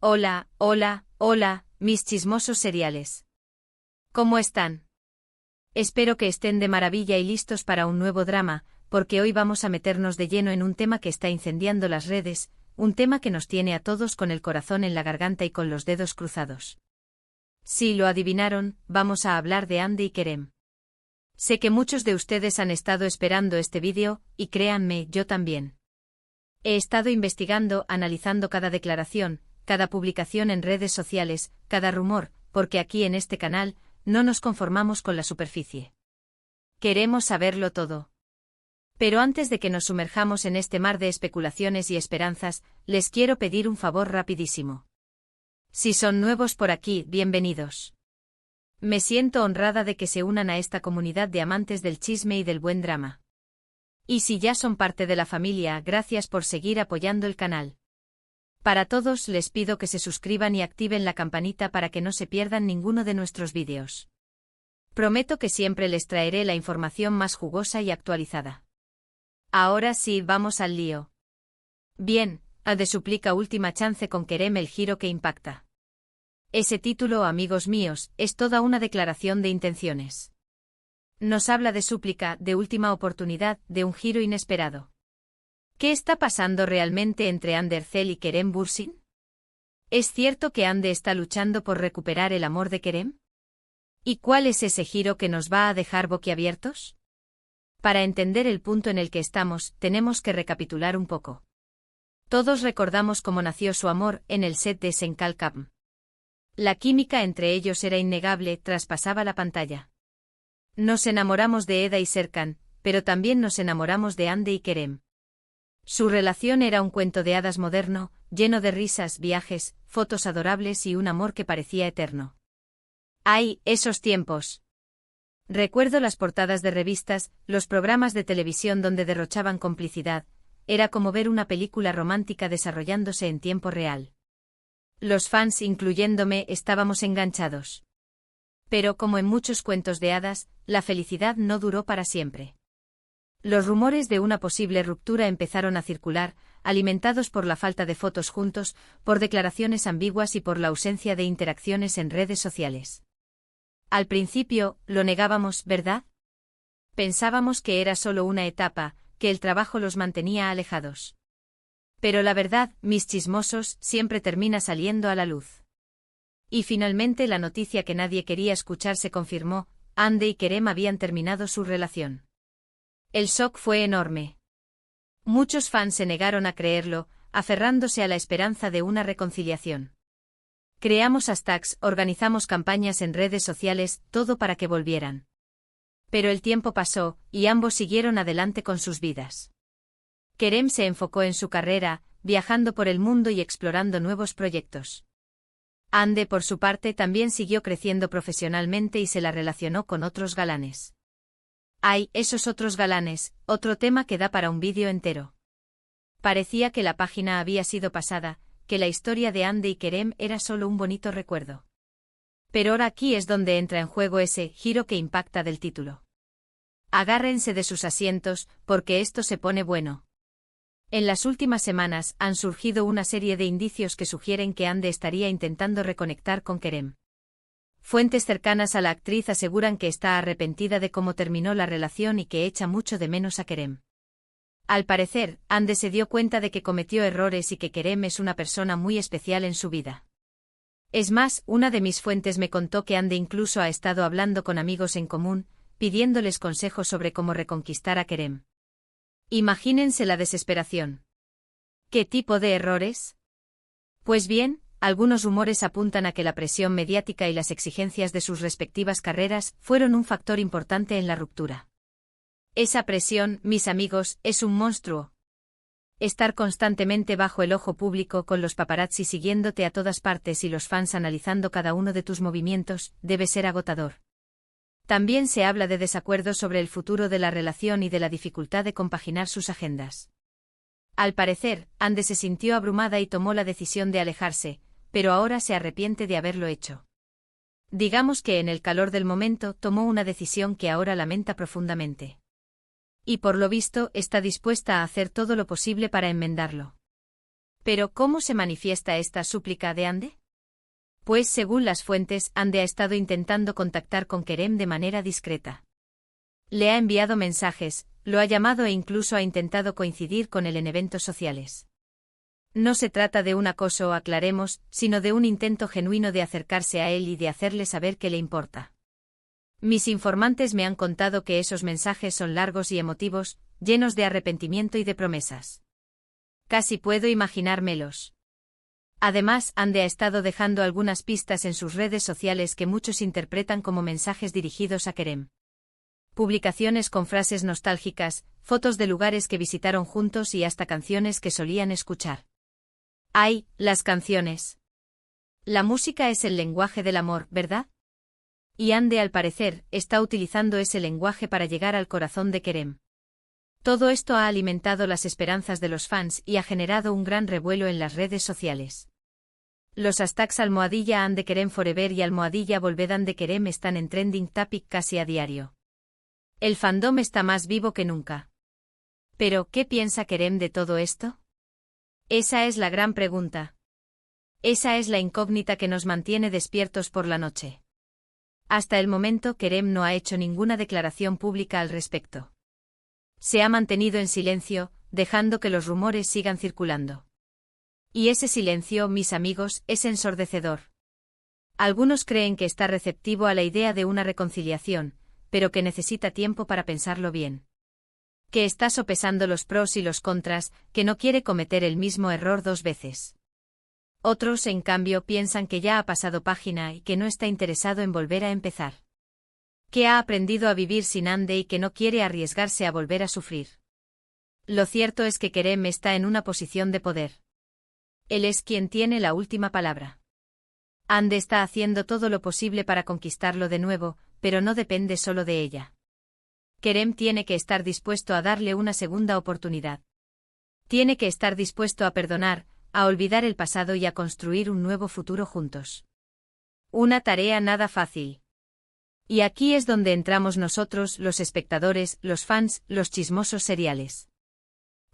Hola, hola, hola, mis chismosos seriales. ¿Cómo están? Espero que estén de maravilla y listos para un nuevo drama, porque hoy vamos a meternos de lleno en un tema que está incendiando las redes, un tema que nos tiene a todos con el corazón en la garganta y con los dedos cruzados. Si lo adivinaron, vamos a hablar de Hande y Kerem. Sé que muchos de ustedes han estado esperando este vídeo, y créanme, yo también. He estado investigando, analizando cada declaración, cada publicación en redes sociales, cada rumor, porque aquí en este canal, no nos conformamos con la superficie. Queremos saberlo todo. Pero antes de que nos sumerjamos en este mar de especulaciones y esperanzas, les quiero pedir un favor rapidísimo. Si son nuevos por aquí, bienvenidos. Me siento honrada de que se unan a esta comunidad de amantes del chisme y del buen drama. Y si ya son parte de la familia, gracias por seguir apoyando el canal. Para todos les pido que se suscriban y activen la campanita para que no se pierdan ninguno de nuestros vídeos. Prometo que siempre les traeré la información más jugosa y actualizada. Ahora sí, vamos al lío. Bien, Hande suplica última chance con Kerem, el giro que impacta. Ese título, amigos míos, es toda una declaración de intenciones. Nos habla de súplica, de última oportunidad, de un giro inesperado. ¿Qué está pasando realmente entre Hande Erçel y Kerem Bürsin? ¿Es cierto que Hande está luchando por recuperar el amor de Kerem? ¿Y cuál es ese giro que nos va a dejar boquiabiertos? Para entender el punto en el que estamos, tenemos que recapitular un poco. Todos recordamos cómo nació su amor en el set de Senkal Kapm. La química entre ellos era innegable, traspasaba la pantalla. Nos enamoramos de Eda y Serkan, pero también nos enamoramos de Hande y Kerem. Su relación era un cuento de hadas moderno, lleno de risas, viajes, fotos adorables y un amor que parecía eterno. ¡Ay, esos tiempos! Recuerdo las portadas de revistas, los programas de televisión donde derrochaban complicidad, era como ver una película romántica desarrollándose en tiempo real. Los fans, incluyéndome, estábamos enganchados. Pero como en muchos cuentos de hadas, la felicidad no duró para siempre. Los rumores de una posible ruptura empezaron a circular, alimentados por la falta de fotos juntos, por declaraciones ambiguas y por la ausencia de interacciones en redes sociales. Al principio, lo negábamos, ¿verdad? Pensábamos que era solo una etapa, que el trabajo los mantenía alejados. Pero la verdad, mis chismosos, siempre termina saliendo a la luz. Y finalmente la noticia que nadie quería escuchar se confirmó: Hande y Kerem habían terminado su relación. El shock fue enorme. Muchos fans se negaron a creerlo, aferrándose a la esperanza de una reconciliación. Creamos hashtags, organizamos campañas en redes sociales, todo para que volvieran. Pero el tiempo pasó, y ambos siguieron adelante con sus vidas. Kerem se enfocó en su carrera, viajando por el mundo y explorando nuevos proyectos. Hande, por su parte, también siguió creciendo profesionalmente y se la relacionó con otros galanes. ¡Ay, esos otros galanes! Otro tema que da para un vídeo entero. Parecía que la página había sido pasada, que la historia de Hande y Kerem era solo un bonito recuerdo. Pero ahora aquí es donde entra en juego ese giro que impacta del título. Agárrense de sus asientos, porque esto se pone bueno. En las últimas semanas han surgido una serie de indicios que sugieren que Hande estaría intentando reconectar con Kerem. Fuentes cercanas a la actriz aseguran que está arrepentida de cómo terminó la relación y que echa mucho de menos a Kerem. Al parecer, Hande se dio cuenta de que cometió errores y que Kerem es una persona muy especial en su vida. Es más, una de mis fuentes me contó que Hande incluso ha estado hablando con amigos en común, pidiéndoles consejos sobre cómo reconquistar a Kerem. Imagínense la desesperación. ¿Qué tipo de errores? Pues bien, algunos rumores apuntan a que la presión mediática y las exigencias de sus respectivas carreras fueron un factor importante en la ruptura. Esa presión, mis amigos, es un monstruo. Estar constantemente bajo el ojo público con los paparazzi siguiéndote a todas partes y los fans analizando cada uno de tus movimientos, debe ser agotador. También se habla de desacuerdos sobre el futuro de la relación y de la dificultad de compaginar sus agendas. Al parecer, Hande se sintió abrumada y tomó la decisión de alejarse, pero ahora se arrepiente de haberlo hecho. Digamos que en el calor del momento tomó una decisión que ahora lamenta profundamente. Y por lo visto está dispuesta a hacer todo lo posible para enmendarlo. Pero, ¿cómo se manifiesta esta súplica de Ande? Pues según las fuentes, Ande ha estado intentando contactar con Kerem de manera discreta. Le ha enviado mensajes, lo ha llamado e incluso ha intentado coincidir con él en eventos sociales. No se trata de un acoso, aclaremos, sino de un intento genuino de acercarse a él y de hacerle saber que le importa. Mis informantes me han contado que esos mensajes son largos y emotivos, llenos de arrepentimiento y de promesas. Casi puedo imaginármelos. Además, Ande ha estado dejando algunas pistas en sus redes sociales que muchos interpretan como mensajes dirigidos a Kerem. Publicaciones con frases nostálgicas, fotos de lugares que visitaron juntos y hasta canciones que solían escuchar. ¡Ay, las canciones! La música es el lenguaje del amor, ¿verdad? Y Ande, al parecer, está utilizando ese lenguaje para llegar al corazón de Kerem. Todo esto ha alimentado las esperanzas de los fans y ha generado un gran revuelo en las redes sociales. Los hashtags #Ande Kerem Forever y #Volved Ande Kerem están en trending topic casi a diario. El fandom está más vivo que nunca. Pero, ¿qué piensa Kerem de todo esto? Esa es la gran pregunta. Esa es la incógnita que nos mantiene despiertos por la noche. Hasta el momento, Kerem no ha hecho ninguna declaración pública al respecto. Se ha mantenido en silencio, dejando que los rumores sigan circulando. Y ese silencio, mis amigos, es ensordecedor. Algunos creen que está receptivo a la idea de una reconciliación, pero que necesita tiempo para pensarlo bien. Que está sopesando los pros y los contras, que no quiere cometer el mismo error 2 veces. Otros, en cambio, piensan que ya ha pasado página y que no está interesado en volver a empezar. Que ha aprendido a vivir sin Ande y que no quiere arriesgarse a volver a sufrir. Lo cierto es que Kerem está en una posición de poder. Él es quien tiene la última palabra. Ande está haciendo todo lo posible para conquistarlo de nuevo, pero no depende solo de ella. Kerem tiene que estar dispuesto a darle una segunda oportunidad. Tiene que estar dispuesto a perdonar, a olvidar el pasado y a construir un nuevo futuro juntos. Una tarea nada fácil. Y aquí es donde entramos nosotros, los espectadores, los fans, los chismosos seriales.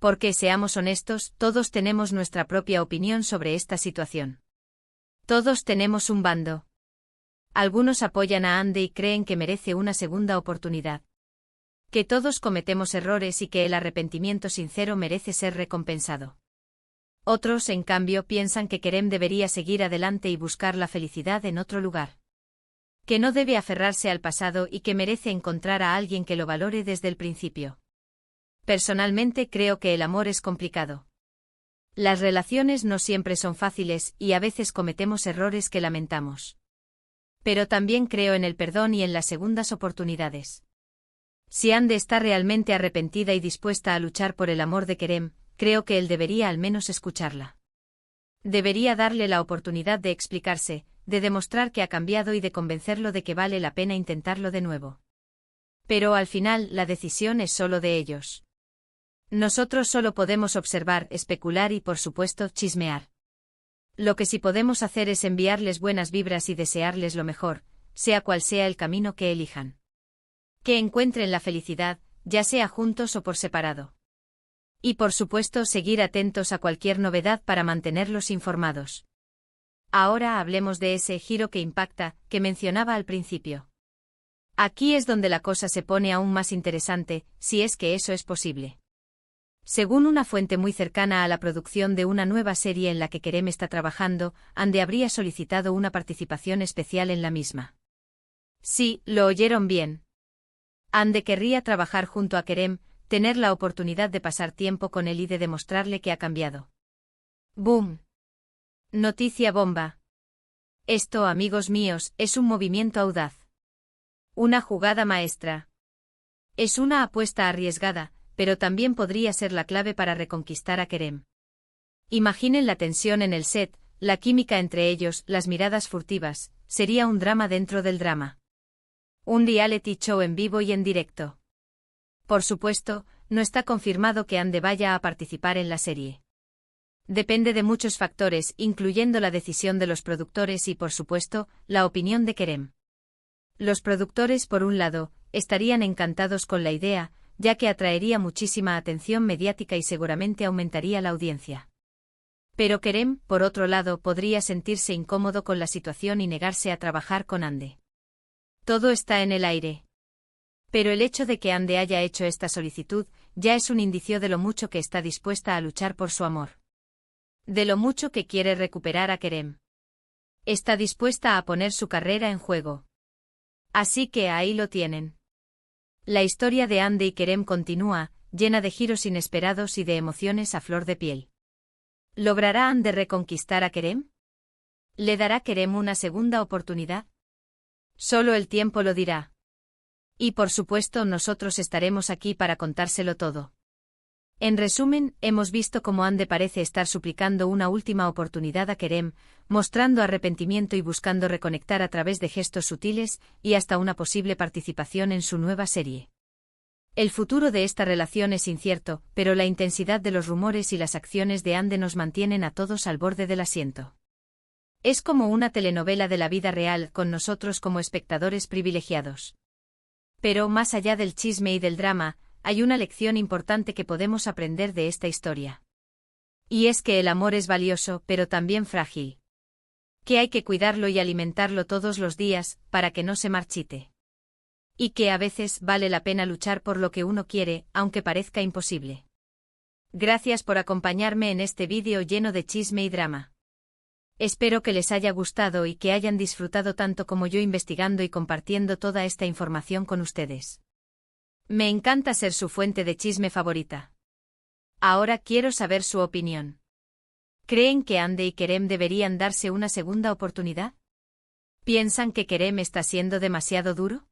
Porque, seamos honestos, todos tenemos nuestra propia opinión sobre esta situación. Todos tenemos un bando. Algunos apoyan a Ande y creen que merece una segunda oportunidad. Que todos cometemos errores y que el arrepentimiento sincero merece ser recompensado. Otros, en cambio, piensan que Kerem debería seguir adelante y buscar la felicidad en otro lugar. Que no debe aferrarse al pasado y que merece encontrar a alguien que lo valore desde el principio. Personalmente creo que el amor es complicado. Las relaciones no siempre son fáciles y a veces cometemos errores que lamentamos. Pero también creo en el perdón y en las segundas oportunidades. Si Ande está realmente arrepentida y dispuesta a luchar por el amor de Kerem, creo que él debería al menos escucharla. Debería darle la oportunidad de explicarse, de demostrar que ha cambiado y de convencerlo de que vale la pena intentarlo de nuevo. Pero al final la decisión es solo de ellos. Nosotros solo podemos observar, especular y por supuesto chismear. Lo que sí podemos hacer es enviarles buenas vibras y desearles lo mejor, sea cual sea el camino que elijan. Que encuentren la felicidad, ya sea juntos o por separado. Y por supuesto seguir atentos a cualquier novedad para mantenerlos informados. Ahora hablemos de ese giro que impacta, que mencionaba al principio. Aquí es donde la cosa se pone aún más interesante, si es que eso es posible. Según una fuente muy cercana a la producción de una nueva serie en la que Kerem está trabajando, Ande habría solicitado una participación especial en la misma. Sí, lo oyeron bien. Ande querría trabajar junto a Kerem, tener la oportunidad de pasar tiempo con él y de demostrarle que ha cambiado. ¡Boom! Noticia bomba. Esto, amigos míos, es un movimiento audaz. Una jugada maestra. Es una apuesta arriesgada, pero también podría ser la clave para reconquistar a Kerem. Imaginen la tensión en el set, la química entre ellos, las miradas furtivas, sería un drama dentro del drama. Un reality show en vivo y en directo. Por supuesto, no está confirmado que Ande vaya a participar en la serie. Depende de muchos factores, incluyendo la decisión de los productores y, por supuesto, la opinión de Kerem. Los productores, por un lado, estarían encantados con la idea, ya que atraería muchísima atención mediática y seguramente aumentaría la audiencia. Pero Kerem, por otro lado, podría sentirse incómodo con la situación y negarse a trabajar con Ande. Todo está en el aire. Pero el hecho de que Ande haya hecho esta solicitud ya es un indicio de lo mucho que está dispuesta a luchar por su amor. De lo mucho que quiere recuperar a Kerem. Está dispuesta a poner su carrera en juego. Así que ahí lo tienen. La historia de Ande y Kerem continúa, llena de giros inesperados y de emociones a flor de piel. ¿Logrará Ande reconquistar a Kerem? ¿Le dará Kerem una segunda oportunidad? Solo el tiempo lo dirá. Y por supuesto nosotros estaremos aquí para contárselo todo. En resumen, hemos visto cómo Ande parece estar suplicando una última oportunidad a Kerem, mostrando arrepentimiento y buscando reconectar a través de gestos sutiles y hasta una posible participación en su nueva serie. El futuro de esta relación es incierto, pero la intensidad de los rumores y las acciones de Ande nos mantienen a todos al borde del asiento. Es como una telenovela de la vida real con nosotros como espectadores privilegiados. Pero más allá del chisme y del drama, hay una lección importante que podemos aprender de esta historia. Y es que el amor es valioso, pero también frágil. Que hay que cuidarlo y alimentarlo todos los días, para que no se marchite. Y que a veces vale la pena luchar por lo que uno quiere, aunque parezca imposible. Gracias por acompañarme en este vídeo lleno de chisme y drama. Espero que les haya gustado y que hayan disfrutado tanto como yo investigando y compartiendo toda esta información con ustedes. Me encanta ser su fuente de chisme favorita. Ahora quiero saber su opinión. ¿Creen que Ande y Kerem deberían darse una segunda oportunidad? ¿Piensan que Kerem está siendo demasiado duro?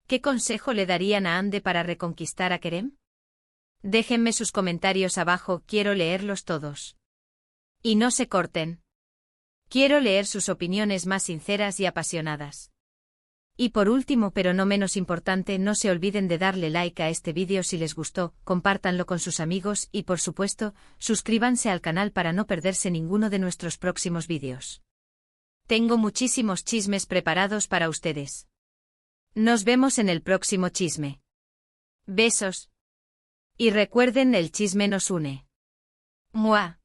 ¿Qué consejo le darían a Ande para reconquistar a Kerem? Déjenme sus comentarios abajo, quiero leerlos todos. Y no se corten. Quiero leer sus opiniones más sinceras y apasionadas. Y por último, pero no menos importante, no se olviden de darle like a este vídeo si les gustó, compártanlo con sus amigos y por supuesto, suscríbanse al canal para no perderse ninguno de nuestros próximos vídeos. Tengo muchísimos chismes preparados para ustedes. Nos vemos en el próximo chisme. Besos. Y recuerden, el chisme nos une. ¡Mua!